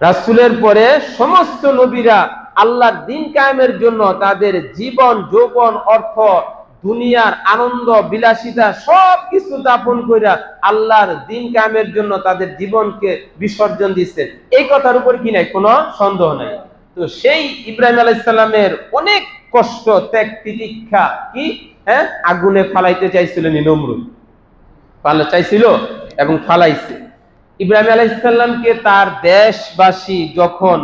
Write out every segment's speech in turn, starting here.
রাসূলের পরে সমস্ত নবীরা আল্লাহর দ্বীন কায়েমের জন্য তাদের জীবন, যৌবন, অর্থ, দুনিয়ার আনন্দ বিলাসিতা সবকিছু দাপন কইরা আল্লাহর দ্বীন কায়েমের জন্য তাদের জীবনকে বিসর্জন দিচ্ছেন। এই কথার উপর কি নাই কোনো সন্দেহ নাই। তো সেই ইব্রাহিম আলাইহিস সালামের অনেক কষ্ট, ত্যাগ, তিতিক্ষা কি আগুনে ফালাইতে চাইছিলেন নমরুদ, চাইছিল এবং ফালাইছে। ইব্রাহিম আলাইহিস সালামকে তার দেশবাসী যখন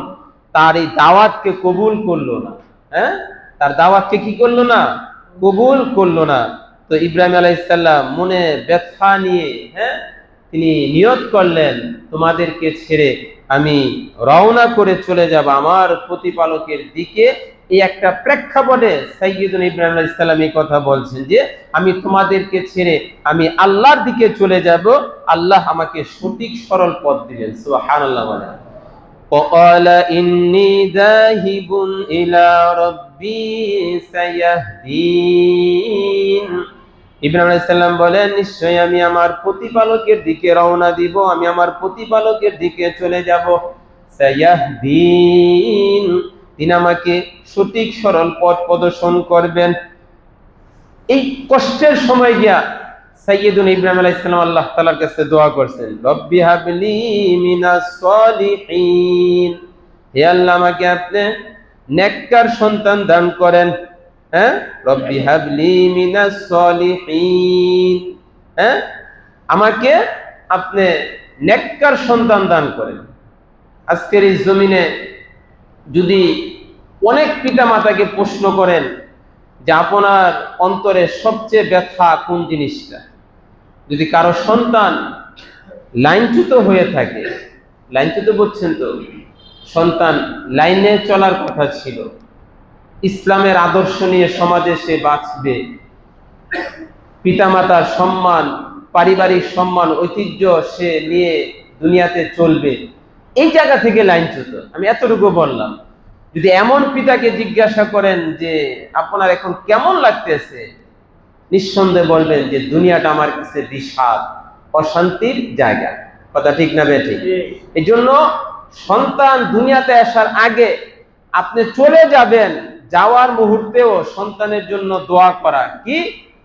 তার এই দাওয়াতকে কবুল করলো না, তার দাওয়াতকে কি করলো না, কবুল করলো না, তো ইব্রাহিম আলাইহিস সালাম মনে ব্যথা নিয়ে তিনি নিয়ত করলেন, তোমাদেরকে ছেড়ে আমি রওনা করে চলে যাব আমার প্রতিপালকের দিকে। এই একটা প্রেক্ষাপটে সাইয়্যিদুনা ইব্রাহিম আলাইহিস সালাম এই কথা বলছেন যে আমি তোমাদেরকে ছেড়ে আমি আল্লাহর দিকে চলে যাব, আল্লাহ আমাকে সঠিক সরল পথ দিলেন। সুবহানাল্লাহ। বলেন وقال إني ذاهب إلى ربي سيهدين। ইব্রাহিম আলাইহিস সালাম বলেন নিশ্চয়ই আমি আমার প্রতিপালকের দিকে রওনা দিব, আমি আমার প্রতিপালকের দিকে চলে যাব। সায়াহদিন, তিনি আমাকে সঠিক সরল পথ প্রদর্শন করবেন। এই কষ্টের সময় গিয়া সাইয়্যিদুনা ইব্রাহিম আলাইহিস সালাম আল্লাহ তাআলার কাছে দোয়া করছেন, রব্বি হাবলি মিনাস সলিহিন, হে আল্লাহ আমাকে আপনি নেককার সন্তান দান করেন। রব্বি হাবলি মিনাস সলিহিন, আমাকে আপনি নেককার সন্তান দান করেন। আজকের এই জমিনে যদি অনেক পিতা মাতাকে প্রশ্ন করেন যে আপনার অন্তরে সবচেয়ে ব্যথা কোন জিনিসটা, যদি কারো সন্তান লাইনচ্যুত হয়ে থাকে, লাইনচ্যুত বলছেন তো, সন্তান লাইনে চলার কথা ছিল, ইসলামের আদর্শ নিয়ে সমাজে সে বাঁচবে, পিতামাতার সম্মান, পারিবারিক সম্মান, ঐতিহ্য সে নিয়ে দুনিয়াতে চলবে, এই জায়গা থেকে লাইনচ্যুত। আমি এতটুকু বললাম। যদি এমন পিতাকে জিজ্ঞাসা করেন যে আপনার এখন কেমন লাগতেছে, নিঃসন্দেহে বলবেন যে দুনিয়াটা আমার কাছে বিষাদ, অশান্তির জায়গা। কথা ঠিক না বেঠিক? এই জন্য সন্তান দুনিয়াতে আসার আগে আপনি চলে যাবেন, যাওয়ার মুহূর্তেও সন্তানের জন্য দোয়া করা কি,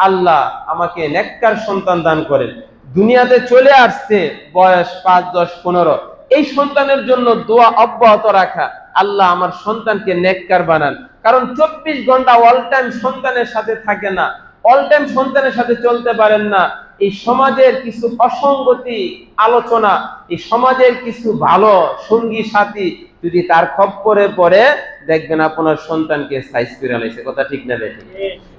আল্লাহ আমাকে নেককার সন্তান দান করেন। দুনিয়াতে চলে আসছে বয়স 5, 10, 15, এই সন্তানের জন্য দোয়া অব্যাহত রাখা, আল্লাহ আমার সন্তানকে নেককার বানান। কারণ 24 ঘন্টা অল টাইম সন্তানের সাথে থাকে না, অল টাইম সন্তানের সাথে চলতে পারেন না। এই সমাজের কিছু অসঙ্গতি আলোচনা, এই সমাজের কিছু ভালো সঙ্গী সাথী যদি তার খপ্পরে পড়ে, দেখবেন আপনার সন্তানকে সাইজ করে আলাইছে। কথা ঠিক না বেঠিক?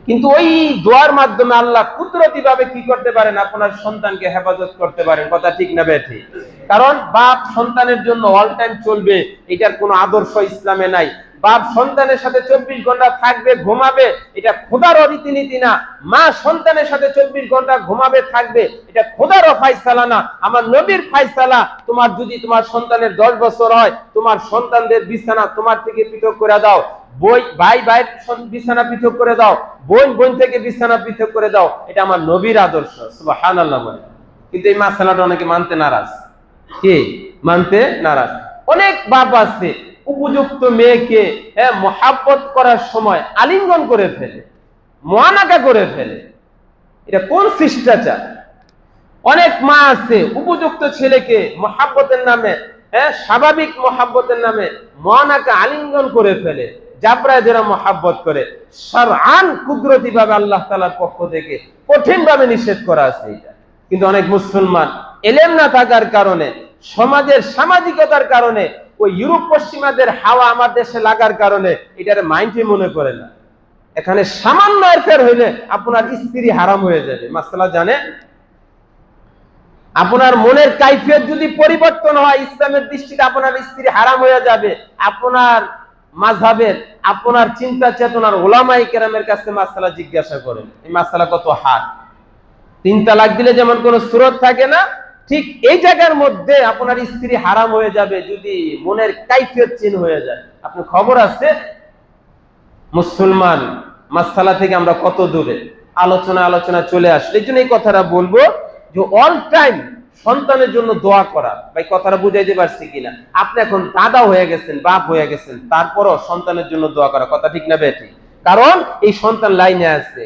কিন্তু ওই দোয়ার মাধ্যমে আল্লাহ কুদরতি ভাবে কি করতে পারেন, আপনার সন্তানকে হেফাজত করতে পারেন। কথা ঠিক না বেঠিক? কারণ বাপ সন্তানের জন্য অল টাইম চলবে, এটার কোনো আদর্শ ইসলামে নাই। বাপ সন্তানের সাথে 24 ঘন্টা থাকবে, ঘুমাবে, এটা খোদারও রীতিনীতি না। মা সন্তানের সাথে 24 ঘন্টা ঘুমাবে, থাকবে, এটা খোদারও ফায়সালা না, আমার নবীর ফায়সালা। তোমার যদি তোমার সন্তানের 10 বছর হয়, তোমার সন্তানদের বিছানা তোমার থেকে পৃথক করে দাও, ভাই ভাইয়ের বিছানা পৃথক করে দাও, বোন বোন থেকে বিছানা পৃথক করে দাও, এটা আমার নবীর আদর্শ। সুবহানাল্লাহ। কিন্তু এই মাসালাটা অনেকে মানতে নারাজ। কে মানতে নারাজ? অনেক বাপ আছে উপযুক্ত মেয়েকে মহাব্বত করার সময় আলিঙ্গন করে ফেলে, মোয়ানাকা করে ফেলে। এটা কোন শিষ্টাচার? অনেক মা আছে উপযুক্ত ছেলেকে মহাব্বতের নামে, স্বাভাবিক মহাব্বতের নামে মোয়ানাকা আলিঙ্গন করে ফেলে, জাবরায় যারা মহাব্বত করে। শারআন কুদরতি ভাবে আল্লাহ তাআলার পক্ষ থেকে কঠিন ভাবে নিষেধ করা আছে এটা। কিন্তু অনেক মুসলমান এলেম না থাকার কারণে, সমাজের সামাজিকতার কারণে, ওই ইউরোপ পশ্চিমাদের হাওয়া আমার দেশে লাগার কারণে এটার মাইন্ডই মনে করে না। এখানে সামান্য এরফের হইলে আপনার স্ত্রী হারাম হয়ে যাবে। মাসআলা জানে? আপনার মনের কাইফিয়ত যদি পরিবর্তন হয়, ইসলামের দৃষ্টিতে আপনার স্ত্রী হারাম হয়ে যাবে। আপনার মাযহাবের, আপনার চিন্তা চেতনার উলামায়ে কেরামের কাছে মাসআলা জিজ্ঞাসা করেন, এই মাসআলা কত হার্ড। 3 তালাক দিলে যেমন কোনো সুরত থাকে না, ঠিক এই জায়গার মধ্যে আপনার স্ত্রী হারাম হয়ে যাবে যদি মনের কাইফিয়ত চেঞ্জ হয়ে যায়। আপনার খবর আছে? মুসলমান মাসআলা থেকে আমরা কত দূরে, আলোচনা চলে আসলে। এই জন্য এই কথাটা বলবো যে অল টাইম সন্তানের জন্য দোয়া করা। ভাই কথাটা বুঝাইতে পারছি কিনা? আপনি এখন দাদা হয়ে গেছেন, বাপ হয়ে গেছেন, তারপরও সন্তানের জন্য দোয়া করা, কথা ঠিক না বেঠিক? কারণ এই সন্তান লাইনে আছে।